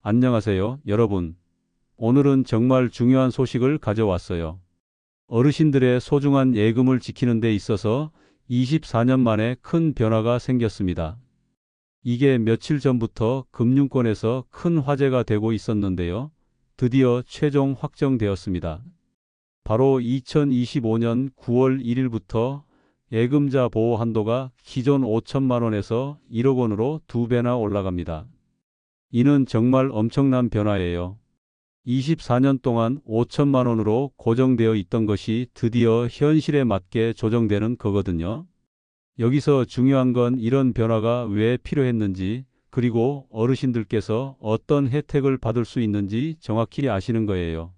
안녕하세요, 여러분. 오늘은 정말 중요한 소식을 가져왔어요. 어르신들의 소중한 예금을 지키는 데 있어서 24년 만에 큰 변화가 생겼습니다. 이게 며칠 전부터 금융권에서 큰 화제가 되고 있었는데요. 드디어 최종 확정되었습니다. 바로 2025년 9월 1일부터 예금자 보호 한도가 기존 5천만 원에서 1억 원으로 2배나 올라갑니다. 이는 정말 엄청난 변화예요. 24년 동안 5천만 원으로 고정되어 있던 것이 드디어 현실에 맞게 조정되는 거거든요. 여기서 중요한 건 이런 변화가 왜 필요했는지, 그리고 어르신들께서 어떤 혜택을 받을 수 있는지 정확히 아시는 거예요.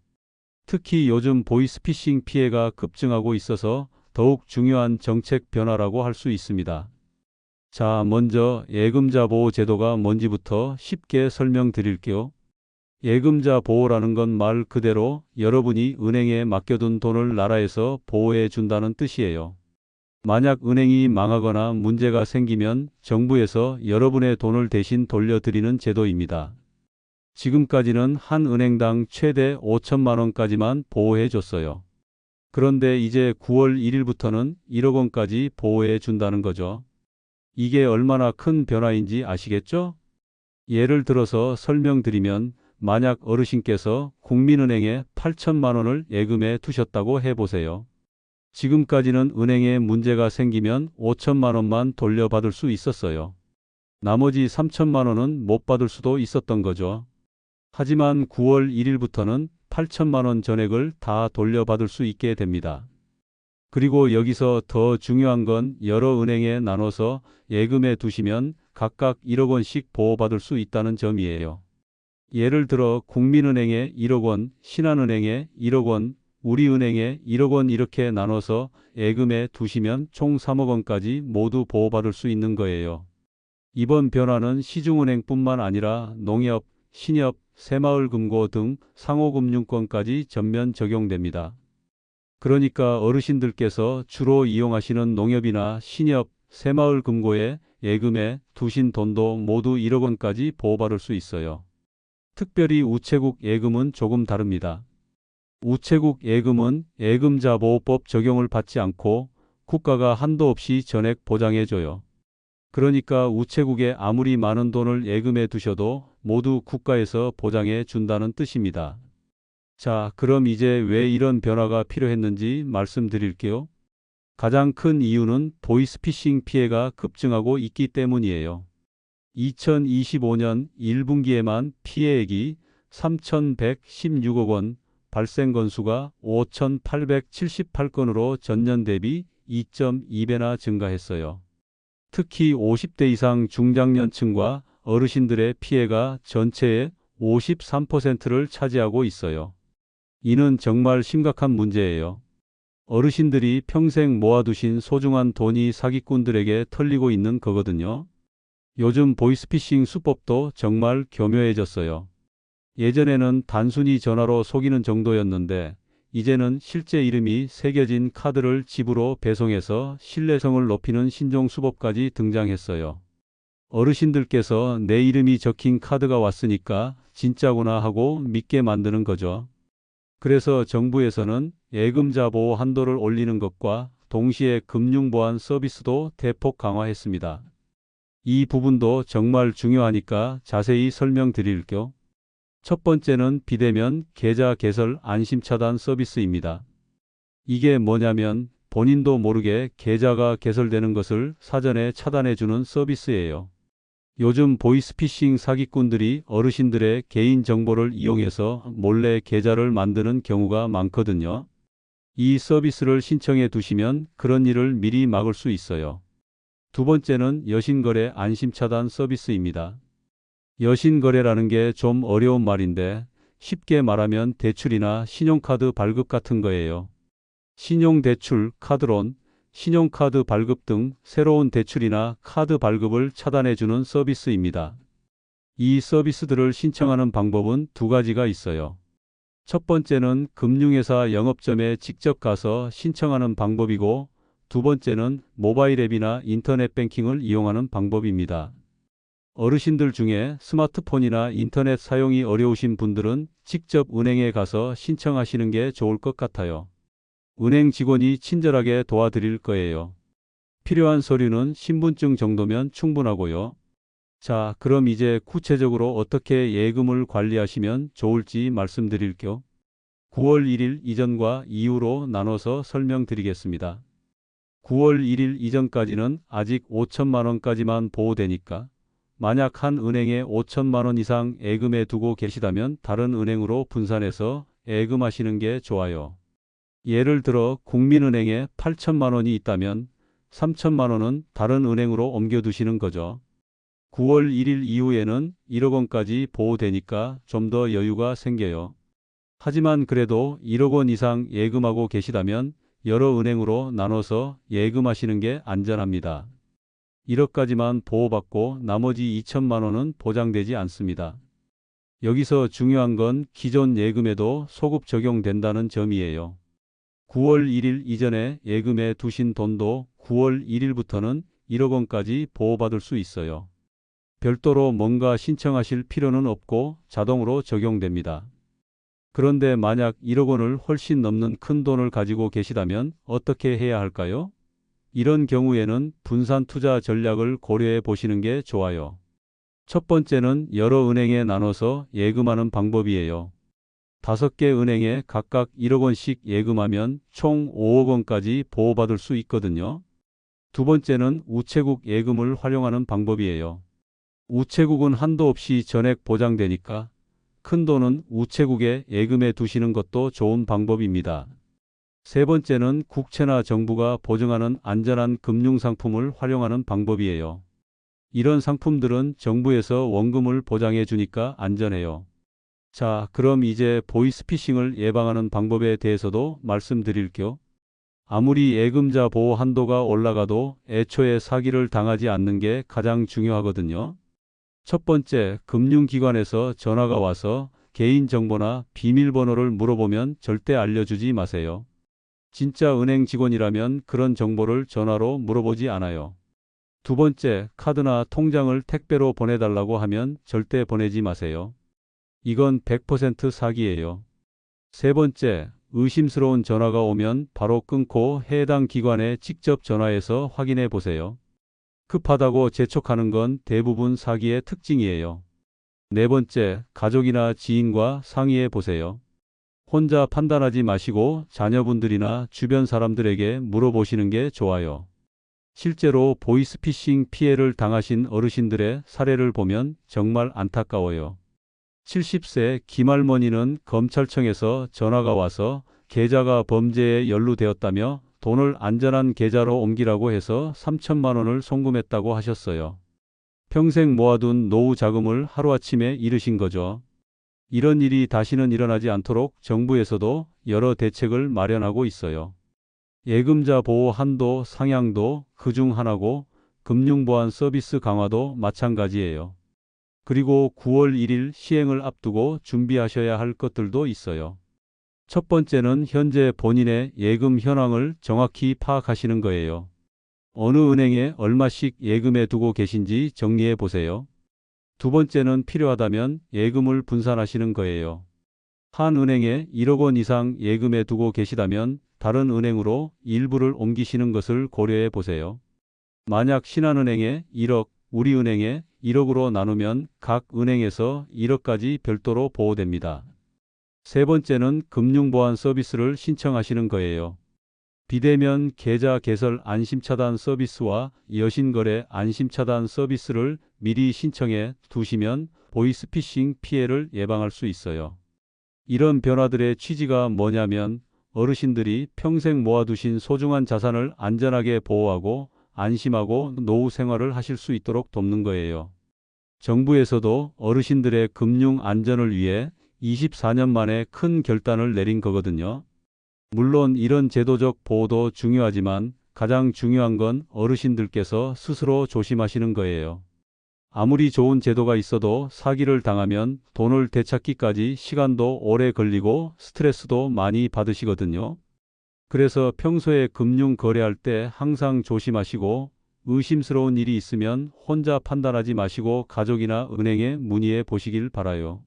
특히 요즘 보이스피싱 피해가 급증하고 있어서 더욱 중요한 정책 변화라고 할 수 있습니다. 자, 먼저 예금자 보호 제도가 뭔지부터 쉽게 설명드릴게요. 예금자 보호라는 건 말 그대로 여러분이 은행에 맡겨둔 돈을 나라에서 보호해 준다는 뜻이에요. 만약 은행이 망하거나 문제가 생기면 정부에서 여러분의 돈을 대신 돌려드리는 제도입니다. 지금까지는 한 은행당 최대 5천만 원까지만 보호해 줬어요. 그런데 이제 9월 1일부터는 1억 원까지 보호해 준다는 거죠. 이게 얼마나 큰 변화인지 아시겠죠? 예를 들어서 설명드리면 만약 어르신께서 국민은행에 8천만 원을 예금해 두셨다고 해보세요. 지금까지는 은행에 문제가 생기면 5천만 원만 돌려받을 수 있었어요. 나머지 3천만 원은 못 받을 수도 있었던 거죠. 하지만 9월 1일부터는 8천만 원 전액을 다 돌려받을 수 있게 됩니다. 그리고 여기서 더 중요한 건 여러 은행에 나눠서 예금해 두시면 각각 1억 원씩 보호받을 수 있다는 점이에요. 예를 들어 국민은행에 1억 원, 신한은행에 1억 원, 우리은행에 1억 원 이렇게 나눠서 예금해 두시면 총 3억 원까지 모두 보호받을 수 있는 거예요. 이번 변화는 시중은행뿐만 아니라 농협, 신협, 새마을금고 등 상호금융권까지 전면 적용됩니다. 그러니까 어르신들께서 주로 이용하시는 농협이나 신협, 새마을금고에 예금에 두신 돈도 모두 1억 원까지 보호받을 수 있어요. 특별히 우체국 예금은 조금 다릅니다. 우체국 예금은 예금자보호법 적용을 받지 않고 국가가 한도 없이 전액 보장해줘요. 그러니까 우체국에 아무리 많은 돈을 예금해 두셔도 모두 국가에서 보장해 준다는 뜻입니다. 자, 그럼 이제 왜 이런 변화가 필요했는지 말씀드릴게요. 가장 큰 이유는 보이스피싱 피해가 급증하고 있기 때문이에요. 2025년 1분기에만 피해액이 3,116억 원, 발생 건수가 5,878건으로 전년 대비 2.2배나 증가했어요. 특히 50대 이상 중장년층과 어르신들의 피해가 전체의 53%를 차지하고 있어요. 이는 정말 심각한 문제예요. 어르신들이 평생 모아두신 소중한 돈이 사기꾼들에게 털리고 있는 거거든요. 요즘 보이스피싱 수법도 정말 교묘해졌어요. 예전에는 단순히 전화로 속이는 정도였는데 이제는 실제 이름이 새겨진 카드를 집으로 배송해서 신뢰성을 높이는 신종 수법까지 등장했어요. 어르신들께서 내 이름이 적힌 카드가 왔으니까 진짜구나 하고 믿게 만드는 거죠. 그래서 정부에서는 예금자 보호 한도를 올리는 것과 동시에 금융보안 서비스도 대폭 강화했습니다. 이 부분도 정말 중요하니까 자세히 설명드릴게요. 첫 번째는 비대면 계좌 개설 안심차단 서비스입니다. 이게 뭐냐면 본인도 모르게 계좌가 개설되는 것을 사전에 차단해주는 서비스예요. 요즘 보이스피싱 사기꾼들이 어르신들의 개인정보를 이용해서 몰래 계좌를 만드는 경우가 많거든요. 이 서비스를 신청해 두시면 그런 일을 미리 막을 수 있어요. 두 번째는 여신거래 안심차단 서비스입니다. 여신거래라는 게 좀 어려운 말인데 쉽게 말하면 대출이나 신용카드 발급 같은 거예요. 신용대출, 카드론, 신용카드 발급 등 새로운 대출이나 카드 발급을 차단해주는 서비스입니다. 이 서비스들을 신청하는 방법은 두 가지가 있어요. 첫 번째는 금융회사 영업점에 직접 가서 신청하는 방법이고 두 번째는 모바일 앱이나 인터넷 뱅킹을 이용하는 방법입니다. 어르신들 중에 스마트폰이나 인터넷 사용이 어려우신 분들은 직접 은행에 가서 신청하시는 게 좋을 것 같아요. 은행 직원이 친절하게 도와드릴 거예요. 필요한 서류는 신분증 정도면 충분하고요. 자, 그럼 이제 구체적으로 어떻게 예금을 관리하시면 좋을지 말씀드릴게요. 9월 1일 이전과 이후로 나눠서 설명드리겠습니다. 9월 1일 이전까지는 아직 5천만 원까지만 보호되니까 만약 한 은행에 5천만 원 이상 예금해 두고 계시다면 다른 은행으로 분산해서 예금하시는 게 좋아요. 예를 들어 국민은행에 8천만 원이 있다면 3천만 원은 다른 은행으로 옮겨두시는 거죠. 9월 1일 이후에는 1억 원까지 보호되니까 좀 더 여유가 생겨요. 하지만 그래도 1억 원 이상 예금하고 계시다면 여러 은행으로 나눠서 예금하시는 게 안전합니다. 1억까지만 보호받고 나머지 2천만 원은 보장되지 않습니다. 여기서 중요한 건 기존 예금에도 소급 적용된다는 점이에요. 9월 1일 이전에 예금에 두신 돈도 9월 1일부터는 1억 원까지 보호받을 수 있어요. 별도로 뭔가 신청하실 필요는 없고 자동으로 적용됩니다. 그런데 만약 1억 원을 훨씬 넘는 큰 돈을 가지고 계시다면 어떻게 해야 할까요? 이런 경우에는 분산 투자 전략을 고려해 보시는 게 좋아요. 첫 번째는 여러 은행에 나눠서 예금하는 방법이에요. 5개 은행에 각각 1억 원씩 예금하면 총 5억 원까지 보호받을 수 있거든요. 두 번째는 우체국 예금을 활용하는 방법이에요. 우체국은 한도 없이 전액 보장되니까 큰 돈은 우체국에 예금해 두시는 것도 좋은 방법입니다. 세 번째는 국채나 정부가 보증하는 안전한 금융상품을 활용하는 방법이에요. 이런 상품들은 정부에서 원금을 보장해 주니까 안전해요. 자, 그럼 이제 보이스피싱을 예방하는 방법에 대해서도 말씀드릴게요. 아무리 예금자 보호 한도가 올라가도 애초에 사기를 당하지 않는 게 가장 중요하거든요. 첫 번째, 금융기관에서 전화가 와서 개인정보나 비밀번호를 물어보면 절대 알려주지 마세요. 진짜 은행 직원이라면 그런 정보를 전화로 물어보지 않아요. 두 번째, 카드나 통장을 택배로 보내달라고 하면 절대 보내지 마세요. 이건 100% 사기예요. 세 번째, 의심스러운 전화가 오면 바로 끊고 해당 기관에 직접 전화해서 확인해 보세요. 급하다고 재촉하는 건 대부분 사기의 특징이에요. 네 번째, 가족이나 지인과 상의해 보세요. 혼자 판단하지 마시고 자녀분들이나 주변 사람들에게 물어보시는 게 좋아요. 실제로 보이스피싱 피해를 당하신 어르신들의 사례를 보면 정말 안타까워요. 70세 김할머니는 검찰청에서 전화가 와서 계좌가 범죄에 연루되었다며 돈을 안전한 계좌로 옮기라고 해서 3천만 원을 송금했다고 하셨어요. 평생 모아둔 노후 자금을 하루아침에 잃으신 거죠. 이런 일이 다시는 일어나지 않도록 정부에서도 여러 대책을 마련하고 있어요. 예금자 보호 한도 상향도 그중 하나고 금융보안 서비스 강화도 마찬가지예요. 그리고 9월 1일 시행을 앞두고 준비하셔야 할 것들도 있어요. 첫 번째는 현재 본인의 예금 현황을 정확히 파악하시는 거예요. 어느 은행에 얼마씩 예금해 두고 계신지 정리해 보세요. 두 번째는 필요하다면 예금을 분산하시는 거예요. 한 은행에 1억 원 이상 예금해 두고 계시다면 다른 은행으로 일부를 옮기시는 것을 고려해 보세요. 만약 신한은행에 1억, 우리은행에 1억으로 나누면 각 은행에서 1억까지 별도로 보호됩니다. 세 번째는 금융보안 서비스를 신청하시는 거예요. 비대면 계좌 개설 안심차단 서비스와 여신거래 안심차단 서비스를 미리 신청해 두시면 보이스피싱 피해를 예방할 수 있어요. 이런 변화들의 취지가 뭐냐면 어르신들이 평생 모아두신 소중한 자산을 안전하게 보호하고 안심하고 노후 생활을 하실 수 있도록 돕는 거예요. 정부에서도 어르신들의 금융 안전을 위해 24년 만에 큰 결단을 내린 거거든요. 물론 이런 제도적 보호도 중요하지만 가장 중요한 건 어르신들께서 스스로 조심하시는 거예요. 아무리 좋은 제도가 있어도 사기를 당하면 돈을 되찾기까지 시간도 오래 걸리고 스트레스도 많이 받으시거든요. 그래서 평소에 금융 거래할 때 항상 조심하시고 의심스러운 일이 있으면 혼자 판단하지 마시고 가족이나 은행에 문의해 보시길 바라요.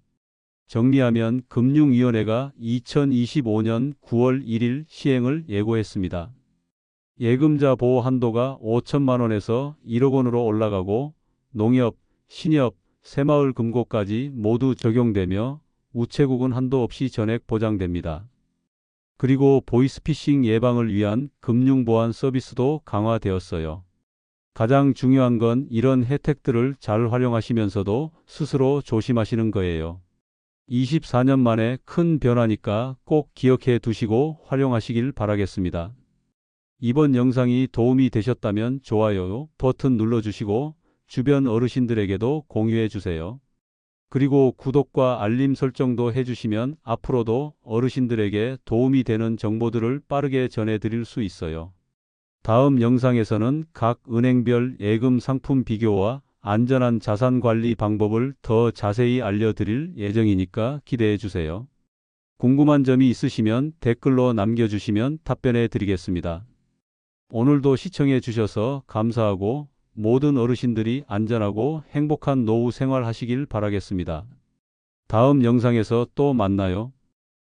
정리하면 금융위원회가 2025년 9월 1일 시행을 예고했습니다. 예금자 보호 한도가 5천만 원에서 1억 원으로 올라가고 농협, 신협, 새마을 금고까지 모두 적용되며 우체국은 한도 없이 전액 보장됩니다. 그리고 보이스피싱 예방을 위한 금융보안 서비스도 강화되었어요. 가장 중요한 건 이런 혜택들을 잘 활용하시면서도 스스로 조심하시는 거예요. 24년 만에 큰 변화니까 꼭 기억해 두시고 활용하시길 바라겠습니다. 이번 영상이 도움이 되셨다면 좋아요 버튼 눌러주시고 주변 어르신들에게도 공유해 주세요. 그리고 구독과 알림 설정도 해주시면 앞으로도 어르신들에게 도움이 되는 정보들을 빠르게 전해드릴 수 있어요. 다음 영상에서는 각 은행별 예금 상품 비교와 안전한 자산 관리 방법을 더 자세히 알려드릴 예정이니까 기대해 주세요. 궁금한 점이 있으시면 댓글로 남겨주시면 답변해 드리겠습니다. 오늘도 시청해 주셔서 감사하고 모든 어르신들이 안전하고 행복한 노후 생활 하시길 바라겠습니다. 다음 영상에서 또 만나요.